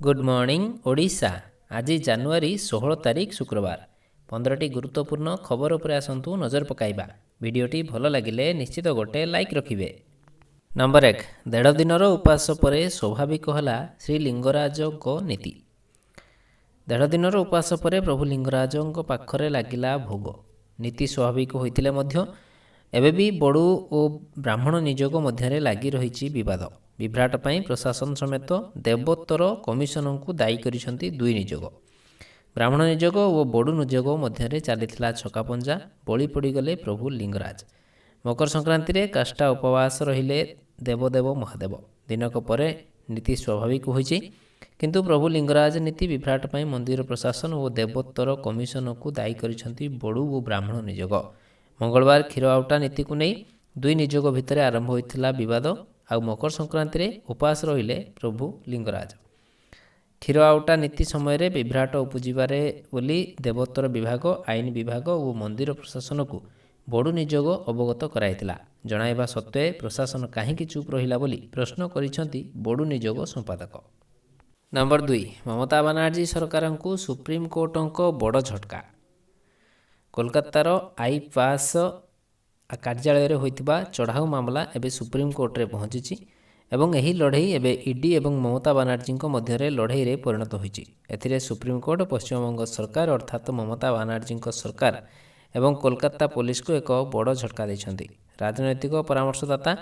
Good morning Odisha. आज January 16 तारिख शुक्रवार 15टी गुरुत्वपूर्ण खबर उपर आसतु नजर पकाइबा। वीडियोटी भल लगिले निश्चित गोटे लाइक रखिबे। नंबर 1 देढ़ दिनर उपास पर स्वाभाविक हला श्री लिंगराज नीति। देढ़ दिनर उपास पर प्रभु लिंगराज पाखरे लागिला भोग। नीति स्वाभाविक होइतिले मध्य एबे भी बड़ू और ब्राह्मण निजोग मध्य लगी रही विवाद। विभ्राट पाई प्रशासन समेत देवोत्तर कमिशन को दायी करिसेंती दुई निजोग। ब्राह्मण निजोग और बड़ू निजोग मध्य चली छकापंजा। बली पड़गले प्रभु लिंगराज। मकर संक्रांति रे काष्ठा उपवास रहिले देवदेव महादेव। दिनक परे नीति स्वाभाविक होइछि, किंतु प्रभु लिंगराज नीति विभ्राट पाई मंदिर प्रशासन और देवोत्तर कमिशन को दायी करिसेंती बड़ू और ब्राह्मण निजोग। मंगलवार क्षीर आउटा नीति को नहीं दुई निजोग भितर आरंभ होइथिला विवाद। आ मकर संक्रांति रे उपास रहिले प्रभु लिंगराज। क्षीर आउटा नीति समय रे विभ्राट उपजिबारे बोली देवोत्तर विभाग, आईन विभाग और मंदिर प्रशासन को बड़ू निजोग अवगत कराइतिला। जणाइबा सत्वे प्रशासन काहेकि चुप रहिला बोली प्रश्न करिसेंती बड़ू निजोग संपादक। नंबर 2 ममता बानार्जी सरकार को सुप्रीम कोर्ट बड़ झटका। कोलकातार आई पास कार्यालय में होइतिबा चढ़ाऊ मामला एबे सुप्रीम कोर्ट रे पहुंची एवं एही लड़ई एबे ईडी एवं ममता बानार्जी मध्य लड़ई रे परिणत होइछि। एथिरे सुप्रीम कोर्ट पश्चिमबंग सरकार अर्थात ममता बानार्जी सरकार एवं कोलकाता पुलिस को एक बड़ झटका दैछन्ति। राजनैतिक परामर्शदाता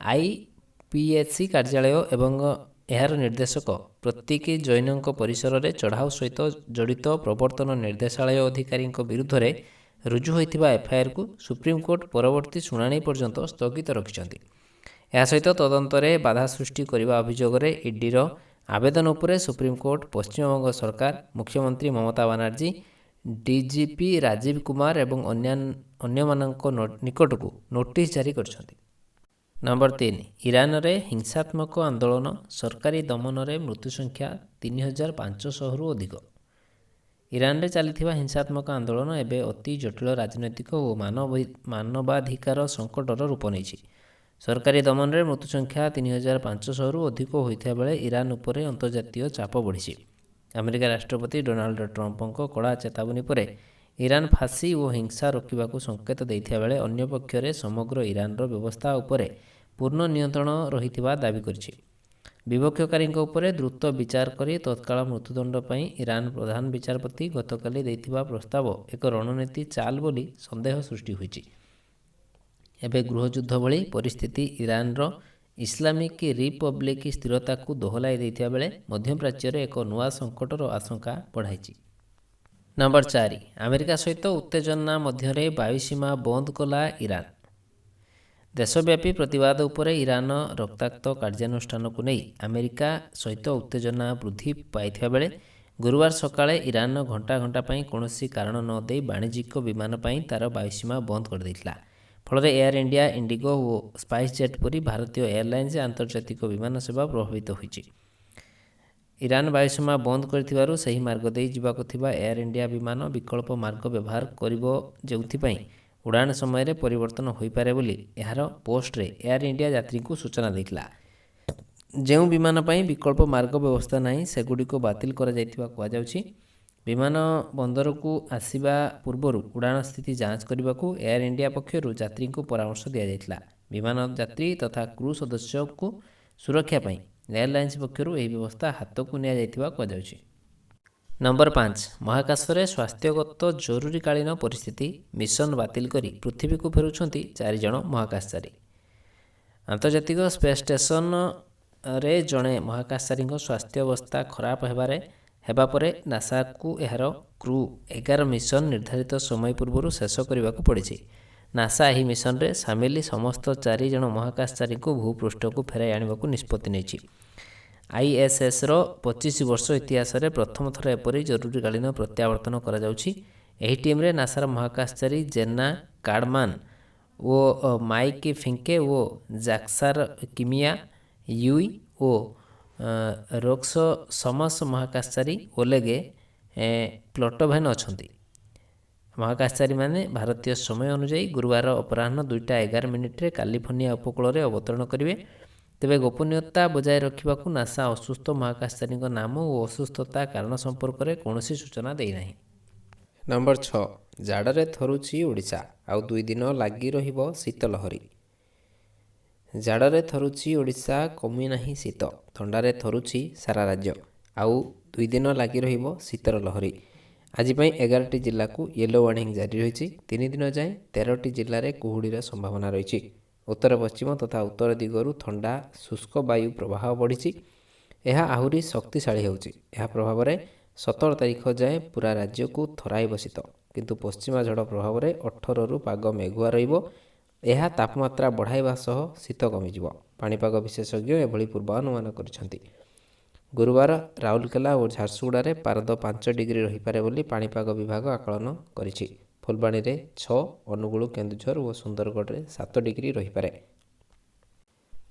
आईपीएससी कार्यालय एवं एहार निर्देशक प्रतीकी जैन परिसर में चढ़ाऊ सहित जड़ित प्रवर्तन निर्देशालय अधिकारी विरुद्ध में रुजु होइतिबा एफआईआर को सुप्रीम कोर्ट परवर्ती शुणाणी पर्यंत स्थगित रखिछन्ति। या सहित तदंतरे बाधा सृष्टि करने अभियोग में ईडीर आवेदन उपरे सुप्रीम कोर्ट पश्चिमबंग सरकार, मुख्यमंत्री ममता बानार्जी, डीजीपी राजीव कुमार एवं अन्यमानक निकट को नोटिस जारी करछन्ति। नंबर 3 ईरान रे हिंसात्मक आंदोलन, सरकारी दमन रे मृत्यु संख्या 3500 रु अधिक। ईरान रे चलथिबा हिंसात्मक आंदोलन एबे अति जटिल राजनैतिक और मानवाधिकार संकटर रूप नेछि। सरकारी दमन रे मृत्यु संख्या 3500 रु अधिक होइथा बेले ईरान उपरे अंतर्जातीय चाप बढ़िछि। अमेरिका राष्ट्रपति डोनाल्ड ट्रंपक कड़ा चेतावनी परे ईरान फांसी और हिंसा रोकवाक संकेत देइथिया बेले अन्य पक्षरे समग्र ईरान रो व्यवस्था उपरे पूर्ण नियंत्रण रहिथिबा दाबी करिछि। विपक्षकारी उपरे द्रुत विचार करी तत्काल मृत्युदंड पई ईरान प्रधान विचारपति गतकाली देइथिबा प्रस्ताव एक रणनीति चाल बोली संदेह सृष्टि होइछि। एबे गृहयुद्ध भली परिस्थिति ईरान रो इस्लामिक रिपब्लिक स्थिरता को दोहलाई देइथिया बेले मध्यप्राच्य रे एक नुआ संकटर आशंका बढ़ाइछि। नंबर 4 अमेरिका सहित उत्तेजना मध्य वायुसीमा बंद कला ईरान। देशव्यापी प्रतिवाद उपरे ईरान रक्ताक्त कार्यानुष्ठान को नहीं अमेरिका सहित उत्तेजना वृद्धि पाइथिबा बेले गुरुवार सकाळे ईरान घंटा घंटा पई कोनोसी कारण न दे वाणिज्यिक विमान पई तार वायुसीमा बंद कर दैथिला। फल एयर इंडिया, इंडिगो और स्पाइस जेट परी भारतीय एयरलाइंस आंतर्जातिक विमान सेवा प्रभावित होइछि। ईरान वायुसीमा बंद करथिबारु सही मार्ग दे जिबाको थिबा एयर इंडिया विमान विकल्प मार्ग व्यवहार करिबो, जेउथिपई उड़ान समय परिवर्तन हो पारे बोली यार पोस्ट रे एयर इंडिया यात्री को सूचना देथिला। जेउ विमान पई विकल्प मार्ग व्यवस्था नहीं सेगुडी को बातिल करा जायतिबा कुआ जाउछि। विमान बंदर को आसीबा पूर्वरु उड़ान स्थिति जांच करने को एयर इंडिया पक्षरु यात्री को परामर्श दिया जायतिला। विमान यात्री तथा क्रू सदस्य को सुरक्षा पई एयरलाइंस पक्षरु एही व्यवस्था हाथ को निया जायतिबा कुआ जाउछि। नंबर 5 महाकाश रे स्वास्थ्यगत जरूरीकालीन परिस्थिति, मिशन बातिल करी पृथ्वी को फेरुछंती 4 जण महाकाशचारी। आंतर्जातिक स्पेस स्टेशन रे जड़े महाकाशचारी स्वास्थ्य अवस्था खराब हेबा परे नासा को यार क्रू 11 मिशन निर्धारित समय पूर्व शेष करने को पड़ी। नासा यही मिशन रे सामिल समस्त 4 जण महाकाशचारी को भूपृष्ठ को फेराई आने को निष्पत्ति नेछि। आईएसएस रो 25 वर्ष इतिहास रे प्रथम थर एपरी जरूरीकालीन प्रत्यावर्तन करा जाउछि। एही टीम रे नासार महाकाशचारी जेना कार्डमान ओ माइक फिंके ओ जैक्सार किमिया यूई ओ रोक्स समस महाकाशचारी ओलेगे प्लटोभेन अछंती। महाकाशचारी माने भारतीय समय अनुसार गुरुवार अपराह्न 2:11 कैलिफोर्निया उपकूल रे अवतरण करिवे। ତେବେ ଗୋପନୀୟତା ବଜାୟ ରଖିବାକୁ ନାସା ଅସୁସ୍ଥ ମହାକାଶଚାରୀଙ୍କ ନାମ ଓ ଅସୁସ୍ଥତା କାରଣ ସମ୍ପର୍କରେ କୌଣସି ସୂଚନା ଦେଇନାହିଁ। ନମ୍ବର 6 ଜାଡ଼ରେ ଥରୁଛି ଓଡ଼ିଶା, ଆଉ 2 ଦିନ ଲାଗି ରହିବ ଶୀତ ଲହରୀ। ଜାଡ଼ରେ ଥରୁଛି ଓଡ଼ିଶା, କମି ନାହିଁ ଶୀତ, ଥଣ୍ଡାରେ ଥରୁଛି ସାରା ରାଜ୍ୟ, ଆଉ 2 ଦିନ ଲାଗି ରହିବ ଶୀତର ଲହରୀ। ଆଜି ପାଇଁ 11ଟି ଜିଲ୍ଲାକୁ ୟେଲୋ ୱାର୍ଣ୍ଣିଂ ଜାରି ରହିଛି। 3 ଦିନ ଯାଏଁ 13ଟି ଜିଲ୍ଲାରେ କୁହୁଡ଼ିର ସମ୍ଭାବନା ରହିଛି। ଉତ୍ତର ପଶ୍ଚିମ ତଥା ଉତ୍ତର ଦିଗରୁ ଥଣ୍ଡା ଶୁଷ୍କ ବାୟୁ ପ୍ରବାହ ବଢ଼ିଛି। ଏହା ଆହୁରି ଶକ୍ତିଶାଳୀ ହେଉଛି। ଏହା ପ୍ରଭାବରେ 17 ତାରିଖ ଯାଏଁ ପୁରା ରାଜ୍ୟକୁ ଥରାଇବ ଶୀତ, କିନ୍ତୁ ପଶ୍ଚିମା ଝଡ଼ ପ୍ରଭାବରେ 18ରୁ ପାଗ ମେଘୁଆ ରହିବ। ଏହା ତାପମାତ୍ରା ବଢ଼ାଇବା ସହ ଶୀତ କମିଯିବ। ପାଣିପାଗ ବିଶେଷଜ୍ଞ ଏଭଳି ପୂର୍ବାନୁମାନ କରିଛନ୍ତି। ଗୁରୁବାର ରାଉରକେଲା ଓ ଝାରସୁଗୁଡ଼ାରେ ପାରଦ 5 ଡିଗ୍ରୀ ରହିପାରେ ବୋଲି ପାଣିପାଗ ବିଭାଗ ଆକଳନ କରିଛି। ଫୁଲବାଣୀରେ 6, ଅନୁଗୁଳ, କେନ୍ଦୁଝର ଓ ସୁନ୍ଦରଗଡ଼ରେ 7 ଡିଗ୍ରୀ ରହିପାରେ।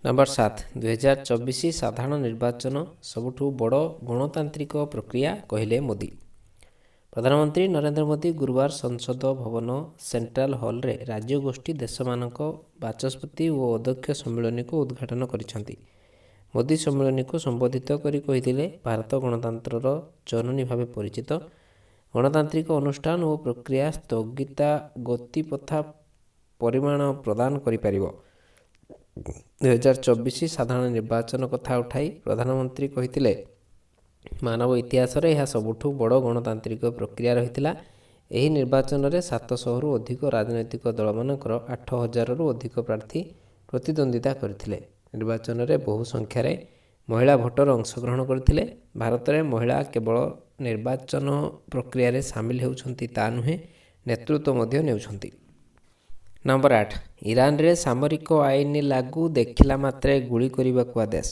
ନମ୍ବର 7 2024 ସାଧାରଣ ନିର୍ବାଚନ ସବୁଠୁ ବଡ଼ ଗଣତାନ୍ତ୍ରିକ ପ୍ରକ୍ରିୟା କହିଲେ ମୋଦି। ପ୍ରଧାନମନ୍ତ୍ରୀ ନରେନ୍ଦ୍ର ମୋଦି ଗୁରୁବାର ସଂସଦ ଭବନ ସେଣ୍ଟ୍ରାଲ ହଲ୍ରେ ରାଜ୍ୟଗୋଷ୍ଠୀ ଦେଶମାନଙ୍କ ବାଚସ୍ପତି ଓ ଅଧ୍ୟକ୍ଷ ସମ୍ମିଳନୀକୁ ଉଦ୍ଘାଟନ କରିଛନ୍ତି। ମୋଦି ସମ୍ମିଳନୀକୁ ସମ୍ବୋଧିତ କରି କହିଥିଲେ, ଭାରତ ଗଣତନ୍ତ୍ରର ଜନନୀ ଭାବେ ପରିଚିତ। ଗଣତାନ୍ତ୍ରିକ ଅନୁଷ୍ଠାନ ଓ ପ୍ରକ୍ରିୟା ସ୍ଥଗିତା ଗତିପଥା ପରିମାଣ ପ୍ରଦାନ କରିପାରିବ। 2024 ସାଧାରଣ ନିର୍ବାଚନ କଥା ଉଠାଇ ପ୍ରଧାନମନ୍ତ୍ରୀ କହିଥିଲେ, ମାନବ ଇତିହାସରେ ଏହା ସବୁଠୁ ବଡ଼ ଗଣତାନ୍ତ୍ରିକ ପ୍ରକ୍ରିୟା ରହିଥିଲା। ଏହି ନିର୍ବାଚନରେ 700ରୁ ଅଧିକ ରାଜନୈତିକ ଦଳମାନଙ୍କର 8000ରୁ ଅଧିକ ପ୍ରାର୍ଥୀ ପ୍ରତିଦ୍ୱନ୍ଦ୍ୱିତା କରିଥିଲେ। ନିର୍ବାଚନରେ ବହୁ ସଂଖ୍ୟାରେ ମହିଳା ଭୋଟର ଅଂଶଗ୍ରହଣ କରିଥିଲେ। ଭାରତରେ ମହିଳା କେବଳ ନିର୍ବାଚନ ପ୍ରକ୍ରିୟାରେ ସାମିଲ ହେଉଛନ୍ତି ତା ନୁହେଁ, ନେତୃତ୍ୱ ମଧ୍ୟ ନେଉଛନ୍ତି। ନମ୍ବର 8 ଇରାନରେ ସାମରିକ ଆଇନ ଲାଗୁ ଦେଖିଲା ମାତ୍ରେ ଗୁଳି କରିବାକୁ ଆଦେଶ।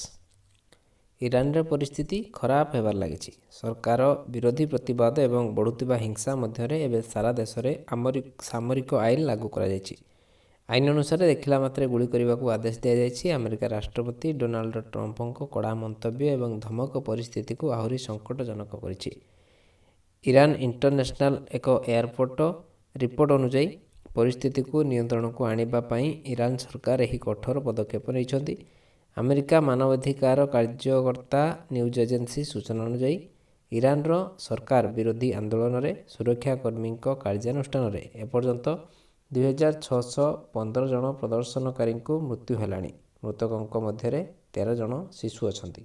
ଇରାନର ପରିସ୍ଥିତି ଖରାପ ହେବାରେ ଲାଗିଛି। ସରକାର ବିରୋଧୀ ପ୍ରତିବାଦ ଏବଂ ବଢ଼ୁଥିବା ହିଂସା ମଧ୍ୟରେ ଏବେ ସାରା ଦେଶରେ ସାମରିକ ଆଇନ ଲାଗୁ କରାଯାଇଛି। ଆଇନ ଅନୁସାରେ ଦେଖିଲା ମାତ୍ରେ ଗୁଳି କରିବାକୁ ଆଦେଶ ଦିଆଯାଇଛି। ଆମେରିକା ରାଷ୍ଟ୍ରପତି ଡୋନାଲ୍ଡ ଟ୍ରମ୍ପଙ୍କ କଡ଼ା ମନ୍ତବ୍ୟ ଏବଂ ଧମକ ପରିସ୍ଥିତିକୁ ଆହୁରି ସଙ୍କଟଜନକ କରିଛି। ଇରାନ ଇଣ୍ଟରନ୍ୟାସନାଲ ଏକ ଏୟାରପୋର୍ଟ ରିପୋର୍ଟ ଅନୁଯାୟୀ ପରିସ୍ଥିତିକୁ ନିୟନ୍ତ୍ରଣକୁ ଆଣିବା ପାଇଁ ଇରାନ ସରକାର ଏହି କଠୋର ପଦକ୍ଷେପ ନେଇଛନ୍ତି। ଆମେରିକା ମାନବାଧିକାର କାର୍ଯ୍ୟକର୍ତ୍ତା ନ୍ୟୁଜ୍ ଏଜେନ୍ସି ସୂଚନା ଅନୁଯାୟୀ ଇରାନର ସରକାର ବିରୋଧୀ ଆନ୍ଦୋଳନରେ ସୁରକ୍ଷା କର୍ମୀଙ୍କ କାର୍ଯ୍ୟାନୁଷ୍ଠାନରେ ଏପର୍ଯ୍ୟନ୍ତ 2615 ଜଣ ପ୍ରଦର୍ଶନକାରୀଙ୍କୁ ମୃତ୍ୟୁ ହେଲାଣି। ମୃତକଙ୍କ ମଧ୍ୟରେ 13 ଜଣ ଶିଶୁ ଅଛନ୍ତି।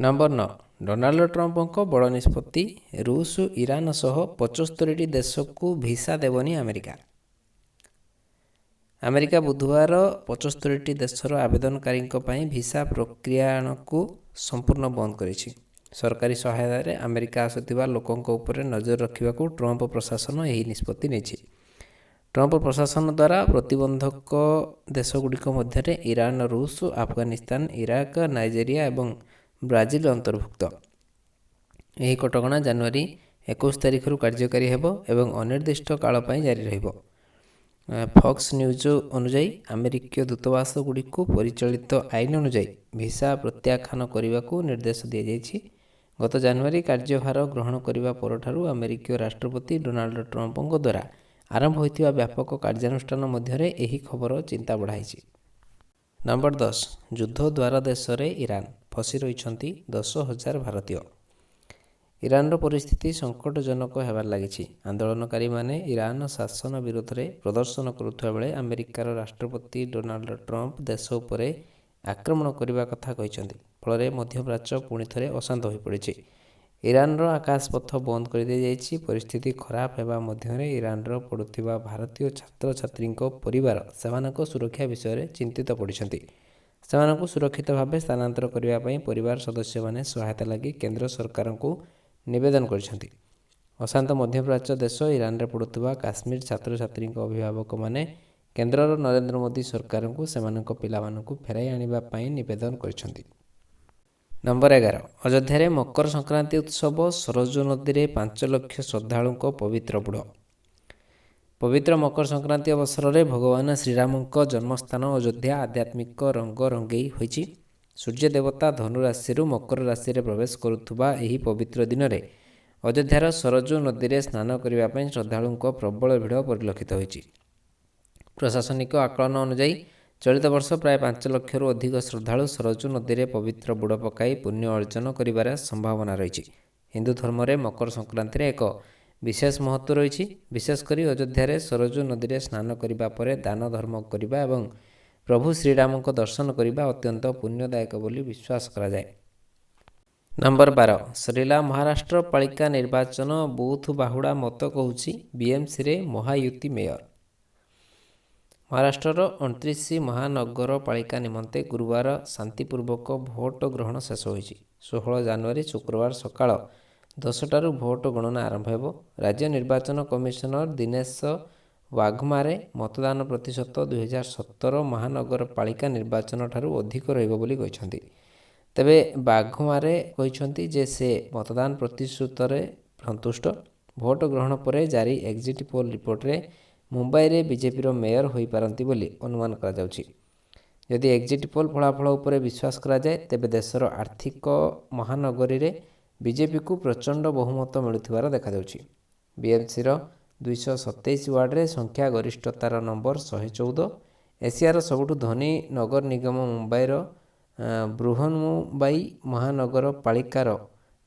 ନମ୍ବର 9 ଡୋନାଲ୍ଡ ଟ୍ରମ୍ପଙ୍କ ବଡ଼ ନିଷ୍ପତ୍ତି, ରୁଷ ଇରାନ ସହ 75ଟି ଦେଶକୁ ଭିସା ଦେବନି ଆମେରିକା। ଆମେରିକା ବୁଧବାର 75ଟି ଦେଶର ଆବେଦନକାରୀଙ୍କ ପାଇଁ ଭିସା ପ୍ରକ୍ରିୟାକୁ ସମ୍ପୂର୍ଣ୍ଣ ବନ୍ଦ କରିଛି। ସରକାରୀ ସହାୟତାରେ ଆମେରିକା ଆସୁଥିବା ଲୋକଙ୍କ ଉପରେ ନଜର ରଖିବାକୁ ଟ୍ରମ୍ପ ପ୍ରଶାସନ ଏହି ନିଷ୍ପତ୍ତି ନେଇଛି। ଟ୍ରମ୍ପ ପ୍ରଶାସନ ଦ୍ୱାରା ପ୍ରତିବନ୍ଧକ ଦେଶଗୁଡ଼ିକ ମଧ୍ୟରେ ଇରାନ, ରୁଷ, ଆଫଗାନିସ୍ତାନ, ଇରାକ, ନାଇଜେରିଆ ଏବଂ ବ୍ରାଜିଲ ଅନ୍ତର୍ଭୁକ୍ତ। ଏହି କଟକଣା ଜାନୁଆରୀ 21 ତାରିଖରୁ କାର୍ଯ୍ୟକାରୀ ହେବ ଏବଂ ଅନିର୍ଦ୍ଦିଷ୍ଟ କାଳ ପାଇଁ ଜାରି ରହିବ। ଫକ୍ସ ନ୍ୟୁଜ୍ ଅନୁଯାୟୀ ଆମେରିକୀୟ ଦୂତାବାସଗୁଡ଼ିକୁ ପରିଚାଳିତ ଆଇନ ଅନୁଯାୟୀ ଭିସା ପ୍ରତ୍ୟାଖ୍ୟାନ କରିବାକୁ ନିର୍ଦ୍ଦେଶ ଦିଆଯାଇଛି। ଗତ ଜାନୁଆରୀ କାର୍ଯ୍ୟଭାର ଗ୍ରହଣ କରିବା ପରଠାରୁ ଆମେରିକୀୟ ରାଷ୍ଟ୍ରପତି ଡୋନାଲ୍ଡ ଟ୍ରମ୍ପଙ୍କ ଦ୍ୱାରା ଆରମ୍ଭ ହୋଇଥିବା ବ୍ୟାପକ କାର୍ଯ୍ୟାନୁଷ୍ଠାନ ମଧ୍ୟରେ ଏହି ଖବର ଚିନ୍ତା ବଢ଼ାଇଛି। ନମ୍ବର 10 ଯୁଦ୍ଧ ଦ୍ୱାର ଦେଶରେ ଇରାନ, ଫସି ରହିଛନ୍ତି 10,000 ଭାରତୀୟ। ଇରାନର ପରିସ୍ଥିତି ସଙ୍କଟଜନକ ହେବାରେ ଲାଗିଛି। ଆନ୍ଦୋଳନକାରୀମାନେ ଇରାନ ଶାସନ ବିରୋଧରେ ପ୍ରଦର୍ଶନ କରୁଥିବା ବେଳେ ଆମେରିକାର ରାଷ୍ଟ୍ରପତି ଡୋନାଲ୍ଡ ଟ୍ରମ୍ପ ଦେଶ ଉପରେ ଆକ୍ରମଣ କରିବା କଥା କହିଛନ୍ତି। ଫଳରେ ମଧ୍ୟପ୍ରାଚ୍ୟ ପୁଣି ଥରେ ଅଶାନ୍ତ ହୋଇପଡ଼ିଛି। ଇରାନର ଆକାଶପଥ ବନ୍ଦ କରିଦିଆଯାଇଛି। ପରିସ୍ଥିତି ଖରାପ ହେବା ମଧ୍ୟରେ ଇରାନର ପଢ଼ୁଥିବା ଭାରତୀୟ ଛାତ୍ରଛାତ୍ରୀଙ୍କ ପରିବାର ସେମାନଙ୍କ ସୁରକ୍ଷା ବିଷୟରେ ଚିନ୍ତିତ ପଡ଼ିଛନ୍ତି। ସେମାନଙ୍କୁ ସୁରକ୍ଷିତ ଭାବେ ସ୍ଥାନାନ୍ତର କରିବା ପାଇଁ ପରିବାର ସଦସ୍ୟମାନେ ସହାୟତା ଲାଗି କେନ୍ଦ୍ର ସରକାରଙ୍କୁ ନିବେଦନ କରିଛନ୍ତି। ଅଶାନ୍ତ ମଧ୍ୟପ୍ରାଚ୍ୟ ଦେଶ ଇରାନରେ ପଢ଼ୁଥିବା କାଶ୍ମୀର ଛାତ୍ରଛାତ୍ରୀଙ୍କ ଅଭିଭାବକମାନେ କେନ୍ଦ୍ରର ନରେନ୍ଦ୍ର ମୋଦି ସରକାରଙ୍କୁ ସେମାନଙ୍କ ପିଲାମାନଙ୍କୁ ଫେରାଇ ଆଣିବା ପାଇଁ ନିବେଦନ କରିଛନ୍ତି। ନମ୍ବର 11 ଅଯୋଧ୍ୟାରେ ମକର ସଂକ୍ରାନ୍ତି ଉତ୍ସବ, ସରଜୁ ନଦୀରେ 5 ଲକ୍ଷ ଶ୍ରଦ୍ଧାଳୁଙ୍କ ପବିତ୍ର ବୁଡ଼। ପବିତ୍ର ମକର ସଂକ୍ରାନ୍ତି ଅବସରରେ ଭଗବାନ ଶ୍ରୀରାମଙ୍କ ଜନ୍ମସ୍ଥାନ ଅଯୋଧ୍ୟା ଆଧ୍ୟାତ୍ମିକ ରଙ୍ଗ ରଙ୍ଗେଇ ହୋଇଛି। ସୂର୍ଯ୍ୟ ଦେବତା ଧନୁ ରାଶିରୁ ମକର ରାଶିରେ ପ୍ରବେଶ କରୁଥିବା ଏହି ପବିତ୍ର ଦିନରେ ଅଯୋଧ୍ୟାର ସରଜୁ ନଦୀରେ ସ୍ନାନ କରିବା ପାଇଁ ଶ୍ରଦ୍ଧାଳୁଙ୍କ ପ୍ରବଳ ଭିଡ଼ ପରିଲକ୍ଷିତ ହୋଇଛି। ପ୍ରଶାସନିକ ଆକଳନ ଅନୁଯାୟୀ ଚଳିତ ବର୍ଷ ପ୍ରାୟ 5 ଲକ୍ଷରୁ ଅଧିକ ଶ୍ରଦ୍ଧାଳୁ ସରଜୁ ନଦୀରେ ପବିତ୍ର ବୁଡ଼ ପକାଇ ପୁଣ୍ୟ ଅର୍ଜନ କରିବାର ସମ୍ଭାବନା ରହିଛି। ହିନ୍ଦୁ ଧର୍ମରେ ମକର ସଂକ୍ରାନ୍ତିରେ ଏକ ବିଶେଷ ମହତ୍ତ୍ୱ ରହିଛି। ବିଶେଷ କରି ଅଯୋଧ୍ୟାରେ ସରଜୁ ନଦୀରେ ସ୍ନାନ କରିବା ପରେ ଦାନ ଧର୍ମ କରିବା ଏବଂ ପ୍ରଭୁ ଶ୍ରୀରାମଙ୍କ ଦର୍ଶନ କରିବା ଅତ୍ୟନ୍ତ ପୁଣ୍ୟଦାୟକ ବୋଲି ବିଶ୍ୱାସ କରାଯାଏ। ନମ୍ବର 12 ସରିଲା ମହାରାଷ୍ଟ୍ର ପାଳିକା ନିର୍ବାଚନ। ବୁଥ ବାହୁଡ଼ା ମତ କହୁଛି ବିଏମ୍ସିରେ ମହାୟୁତି ମେୟର। ମହାରାଷ୍ଟ୍ରର 29 ମହାନଗରପାଳିକା ନିମନ୍ତେ ଗୁରୁବାର ଶାନ୍ତିପୂର୍ବକ ଭୋଟ ଗ୍ରହଣ ଶେଷ ହୋଇଛି। 16 ଜାନୁଆରୀ ଶୁକ୍ରବାର ସକାଳ 10ଟାରୁ ଭୋଟ ଗଣନା ଆରମ୍ଭ ହେବ। ରାଜ୍ୟ ନିର୍ବାଚନ କମିଶନର ଦିନେଶ ୱାଘମାରେ ମତଦାନ ପ୍ରତିଶତ 2017 ମହାନଗରପାଳିକା ନିର୍ବାଚନ ଠାରୁ ଅଧିକ ରହିବ ବୋଲି କହିଛନ୍ତି। ତେବେ ୱାଘମାରେ କହିଛନ୍ତି ଯେ ସେ ମତଦାନ ପ୍ରତିଶତରେ ସନ୍ତୁଷ୍ଟ। ଭୋଟ ଗ୍ରହଣ ପରେ ଜାରି ଏକ୍ଜିଟ୍ ପୋଲ୍ ରିପୋର୍ଟରେ ମୁମ୍ବାଇରେ ବିଜେପିର ମେୟର ହୋଇପାରନ୍ତି ବୋଲି ଅନୁମାନ କରାଯାଉଛି। ଯଦି ଏକ୍ଜିଟ୍ ପୋଲ୍ ଫଳାଫଳ ଉପରେ ବିଶ୍ୱାସ କରାଯାଏ ତେବେ ଦେଶର ଆର୍ଥିକ ମହାନଗରୀରେ ବିଜେପିକୁ ପ୍ରଚଣ୍ଡ ବହୁମତ ମିଳୁଥିବାର ଦେଖାଯାଉଛି। ବିଏମ୍ସିର 227 ୱାର୍ଡରେ ସଂଖ୍ୟା ଗରିଷ୍ଠତାର ନମ୍ବର 114। ଏସିଆର ସବୁଠୁ ଧନୀ ନଗର ନିଗମ ମୁମ୍ବାଇର ବୃହନ୍ମୁମ୍ବାଇ ମହାନଗରପାଳିକାର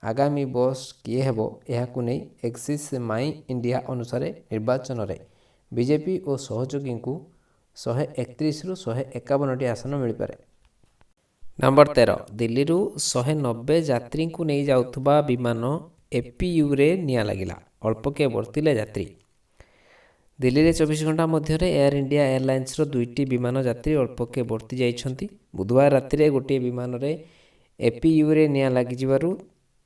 ଆଗାମୀ ବସ୍ କିଏ ହେବ ଏହାକୁ ନେଇ ଏକ୍ସିସ୍ ମାଇ ଇଣ୍ଡିଆ ଅନୁସାରେ ନିର୍ବାଚନରେ ବିଜେପି ଓ ସହଯୋଗୀଙ୍କୁ 131ରୁ 151ଟି ଆସନ ମିଳିପାରେ। ନମ୍ବର 13 ଦିଲ୍ଲୀରୁ 190 ଯାତ୍ରୀଙ୍କୁ ନେଇ ଯାଉଥିବା ବିମାନ ଏପିୟୁରେ ନିଆଁ ଲାଗିଲା, ଅଳ୍ପକେ ବର୍ତ୍ତିଲେ ଯାତ୍ରୀ। ଦିଲ୍ଲୀରେ 24 ଘଣ୍ଟା ମଧ୍ୟରେ ଏୟାର ଇଣ୍ଡିଆ ଏୟାରଲାଇନ୍ସର 2ଟି ବିମାନ ଯାତ୍ରୀ ଅଳ୍ପକେ ବର୍ତ୍ତି ଯାଇଛନ୍ତି। ବୁଧବାର ରାତିରେ ଗୋଟିଏ ବିମାନରେ ଏପିୟୁରେ ନିଆଁ ଲାଗିଯିବାରୁ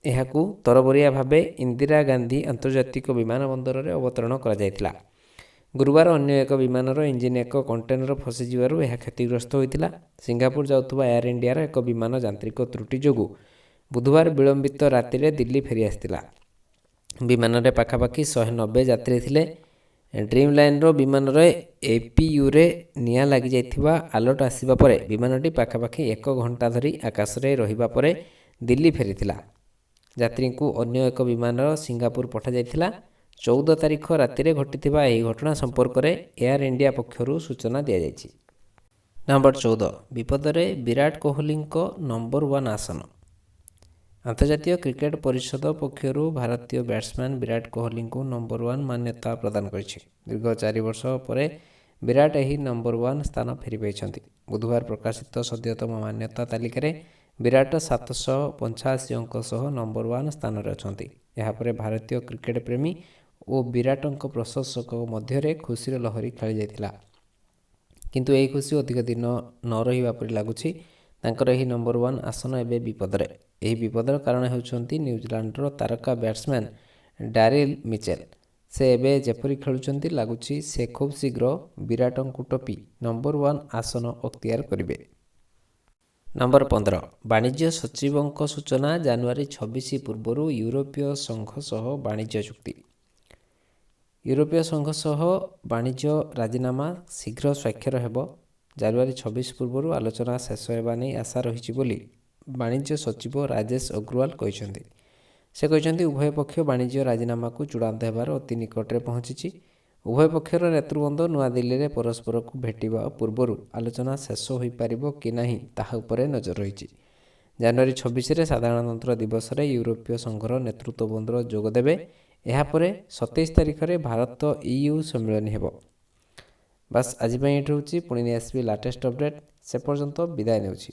ଏହାକୁ ତରବରିଆ ଭାବେ ଇନ୍ଦିରା ଗାନ୍ଧୀ ଆନ୍ତର୍ଜାତିକ ବିମାନବନ୍ଦରରେ ଅବତରଣ କରାଯାଇଥିଲା। ଗୁରୁବାର ଅନ୍ୟ ଏକ ବିମାନର ଇଞ୍ଜିନ୍ ଏକ କଣ୍ଟେନର ଫସିଯିବାରୁ ଏହା କ୍ଷତିଗ୍ରସ୍ତ ହୋଇଥିଲା। ସିଙ୍ଗାପୁର ଯାଉଥିବା ଏୟାର ଇଣ୍ଡିଆର ଏକ ବିମାନ ଯାନ୍ତ୍ରିକ ତ୍ରୁଟି ଯୋଗୁଁ ବୁଧବାର ବିଳମ୍ବିତ ରାତିରେ ଦିଲ୍ଲୀ ଫେରିଆସିଥିଲା। ବିମାନରେ ପାଖାପାଖି 190 ଯାତ୍ରୀ ଥିଲେ। ଡ୍ରିମ୍ ଲାଇନ୍ର ବିମାନରେ ଏପିୟୁରେ ନିଆଁ ଲାଗିଯାଇଥିବା ଆଲର୍ଟ ଆସିବା ପରେ ବିମାନଟି ପାଖାପାଖି 1 ଘଣ୍ଟା ଧରି ଆକାଶରେ ରହିବା ପରେ ଦିଲ୍ଲୀ ଫେରିଥିଲା। ଯାତ୍ରୀଙ୍କୁ ଅନ୍ୟ ଏକ ବିମାନର ସିଙ୍ଗାପୁର ପଠାଯାଇଥିଲା। 14 ତାରିଖ ରାତିରେ ଘଟିଥିବା ଏହି ଘଟଣା ସମ୍ପର୍କରେ ଏୟାର ଇଣ୍ଡିଆ ପକ୍ଷରୁ ସୂଚନା ଦିଆଯାଇଛି। ନମ୍ବର 14 ବିପଦରେ ବିରାଟ କୋହଲିଙ୍କ ନମ୍ବର 1 ଆସନ। ଆନ୍ତର୍ଜାତୀୟ କ୍ରିକେଟ ପରିଷଦ ପକ୍ଷରୁ ଭାରତୀୟ ବ୍ୟାଟ୍ସମ୍ୟାନ୍ ବିରାଟ କୋହଲିଙ୍କୁ ନମ୍ବର 1 ମାନ୍ୟତା ପ୍ରଦାନ କରିଛି। ଦୀର୍ଘ 4 ବର୍ଷ ପରେ ବିରାଟ ଏହି ନମ୍ବର 1 ସ୍ଥାନ ଫେରି ପାଇଛନ୍ତି। ବୁଧବାର ପ୍ରକାଶିତ ସଦ୍ୟତମ ମାନ୍ୟତା ତାଲିକାରେ ବିରାଟ 785 ଅଙ୍କ ସହ ନମ୍ବର 1 ସ୍ଥାନରେ ଅଛନ୍ତି। ଏହାପରେ ଭାରତୀୟ କ୍ରିକେଟ ପ୍ରେମୀ ଓ ବିରାଟଙ୍କ ପ୍ରଶଂସକ ମଧ୍ୟରେ ଖୁସିର ଲହରୀ ଖେଳିଯାଇଥିଲା। କିନ୍ତୁ ଏହି ଖୁସି ଅଧିକ ଦିନ ନ ରହିବା ପରି ଲାଗୁଛି। ତାଙ୍କର ଏହି ନମ୍ବର 1 ଆସନ ଏବେ ବିପଦରେ। ଏହି ବିପଦର କାରଣ ହେଉଛନ୍ତି ନ୍ୟୁଜିଲାଣ୍ଡର ତାରକା ବ୍ୟାଟ୍ସମ୍ୟାନ୍ ଡାରିଲ୍ ମିଚେଲ୍। ସେ ଏବେ ଯେପରି ଖେଳୁଛନ୍ତି ଲାଗୁଛି ସେ ଖୁବ୍ ଶୀଘ୍ର ବିରାଟଙ୍କୁ ଟପି ନମ୍ବର 1 ଆସନ ଅକ୍ତିଆର କରିବେ। ନମ୍ବର 15 ବାଣିଜ୍ୟ ସଚିବଙ୍କ ସୂଚନା। ଜାନୁଆରୀ 26 ପୂର୍ବରୁ ୟୁରୋପୀୟ ସଂଘ ସହ ବାଣିଜ୍ୟ ଚୁକ୍ତି। ୟୁରୋପୀୟ ସଂଘ ସହ ବାଣିଜ୍ୟ ରାଜିନାମା ଶୀଘ୍ର ସ୍ୱାକ୍ଷର ହେବ। ଜାନୁଆରୀ 26 ପୂର୍ବରୁ ଆଲୋଚନା ଶେଷ ହେବା ନେଇ ଆଶା ରହିଛି ବୋଲି ବାଣିଜ୍ୟ ସଚିବ ରାଜେଶ ଅଗ୍ରୱାଲ କହିଛନ୍ତି। ସେ କହିଛନ୍ତି ଉଭୟ ପକ୍ଷ ବାଣିଜ୍ୟ ରାଜିନାମାକୁ ଚୂଡ଼ାନ୍ତ ହେବାର ଅତି ନିକଟରେ ପହଞ୍ଚିଛି। ଉଭୟ ପକ୍ଷର ନେତୃବୃନ୍ଦ ନୂଆଦିଲ୍ଲୀରେ ପରସ୍ପରକୁ ଭେଟିବା ପୂର୍ବରୁ ଆଲୋଚନା ଶେଷ ହୋଇପାରିବ କି ନାହିଁ ତାହା ଉପରେ ନଜର ରହିଛି। ଜାନୁଆରୀ 26ରେ ସାଧାରଣତନ୍ତ୍ର ଦିବସରେ ୟୁରୋପୀୟ ସଂଘର ନେତୃତ୍ୱବୃନ୍ଦ ଯୋଗ ଦେବେ। ଏହାପରେ 27 ତାରିଖରେ ଭାରତ EU ସମ୍ମିଳନୀ ହେବ। ବାସ୍ ଆଜି ପାଇଁ ଏଠି ହେଉଛି। ପୁଣି ନେଇ ଆସିବି ଲାଟେଷ୍ଟ ଅପଡେଟ୍। ସେ ପର୍ଯ୍ୟନ୍ତ ବିଦାୟ ନେଉଛି।